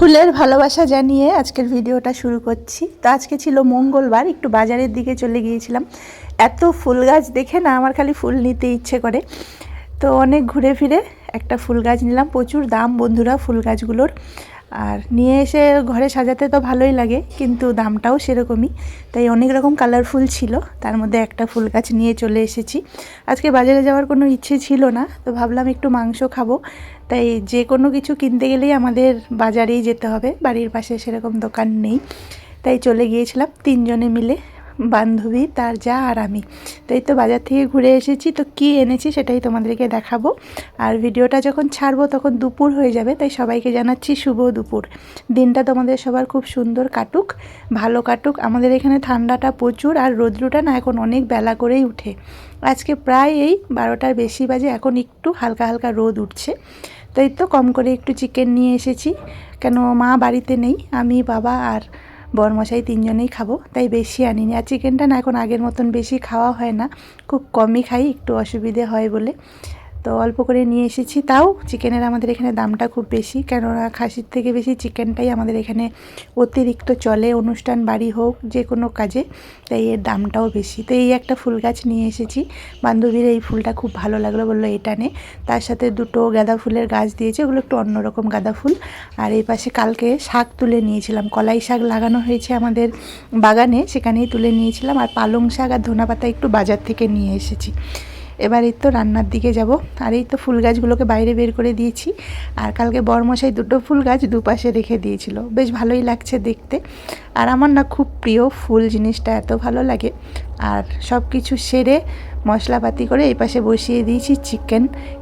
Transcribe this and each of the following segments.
ফুলের ভালোবাসা জানিয়ে আজকের ভিডিওটা শুরু করছি। তো আজকে ছিল মঙ্গলবার, একটু বাজারের দিকে চলে গিয়েছিলাম। এত ফুল গাছ দেখে না আমার খালি ফুল নিতে ইচ্ছে করে। তো অনেক ঘুরে ফিরে একটা ফুল গাছ নিলাম। প্রচুর দাম বন্ধুরা ফুল গাছগুলোর, আর নিয়ে এসে ঘরে সাজাতে তো ভালোই লাগে, কিন্তু দামটাও সেরকমই। তাই অনেক রকম কালারফুল ছিল, তার মধ্যে একটা ফুল গাছ নিয়ে চলে এসেছি। আজকে বাজারে যাওয়ার কোনো ইচ্ছে ছিল না, তো ভাবলাম একটু মাংস খাবো, তাই যে কোনো কিছু কিনতে গেলেই আমাদের বাজারেই যেতে হবে, বাড়ির পাশে সেরকম দোকান নেই। তাই চলে গিয়েছিলাম তিনজনে মিলে, বান্ধবী, তার যা আর আমি। তাই তো বাজার থেকে ঘুরে এসেছি। তো কী এনেছি সেটাই তোমাদেরকে দেখাবো। আর ভিডিওটা যখন ছাড়বো তখন দুপুর হয়ে যাবে, তাই সবাইকে জানাচ্ছি শুভ দুপুর। দিনটা তোমাদের সবার খুব সুন্দর কাটুক, ভালো কাটুক। আমাদের এখানে ঠান্ডাটা প্রচুর, আর রৌদ্রটা না এখন অনেক বেলা করেই উঠে। আজকে প্রায় এই 12টার বেশি বাজে, এখন একটু হালকা হালকা রোদ উঠছে। তাই তো কম করে একটু চিকেন নিয়ে এসেছি, কেন মা বাড়িতে নেই, আমি, বাবা আর বরমশাই তিনজনেই খাবো, তাই বেশি আনিনি। আর চিকেনটা না এখন আগের মতন বেশি খাওয়া হয় না, খুব কমই খাই, একটু অসুবিধে হয় বলে। তো অল্প করে নিয়ে এসেছি। তাও চিকেনের আমাদের এখানে দামটা খুব বেশি, কেননা খাসির থেকে বেশি চিকেনটাই আমাদের এখানে অতিরিক্ত চলে, অনুষ্ঠান বাড়ি হোক যে কোনো কাজে, তাই এর দামটাও বেশি। তো এই একটা ফুল গাছ নিয়ে এসেছি। বান্ধবীর এই ফুলটা খুব ভালো লাগলো, বললো এটা নে। তার সাথে দুটো গাঁদা ফুলের গাছ দিয়েছে, ওগুলো একটু অন্যরকম গাঁদা ফুল। আর এই পাশে কালকে শাক তুলে নিয়েছিলাম, কলাই শাক লাগানো হয়েছে আমাদের বাগানে, সেখানেই তুলে নিয়েছিলাম। আর পালং শাক আর ধনেপাতা একটু বাজার থেকে নিয়ে এসেছি। এবার এই তো রান্নার দিকে যাব। আর এই তো ফুল গাছগুলোকে বাইরে বের করে দিয়েছি। আর কালকে বরমশাই দুটো ফুল গাছ দুপাশে রেখে দিয়েছিল, বেশ ভালোই লাগছে দেখতে। আর আমার না খুব প্রিয় ফুল জিনিসটা, এত ভালো লাগে। আর সব কিছু সেরে মশলাপাতি করে এই পাশে বসিয়ে দিয়েছি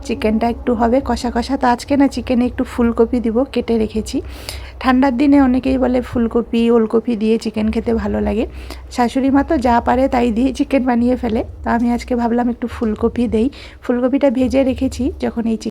চিকেনটা একটু হবে কষা কষা। তো আজকে না চিকেনে একটু ফুলকপি দিব, কেটে রেখেছি। ঠান্ডার দিনে অনেকেই বলে ফুলকপি ওলকপি দিয়ে চিকেন খেতে ভালো লাগে। শাশুড়ি মা তো যা পারে তাই দিয়ে চিকেন বানিয়ে ফেলে, তো আমি আজকে ভাবলাম একটু ফুলকপি দেই। ফুলকপিটা ভেজে রেখেছি, যখন এই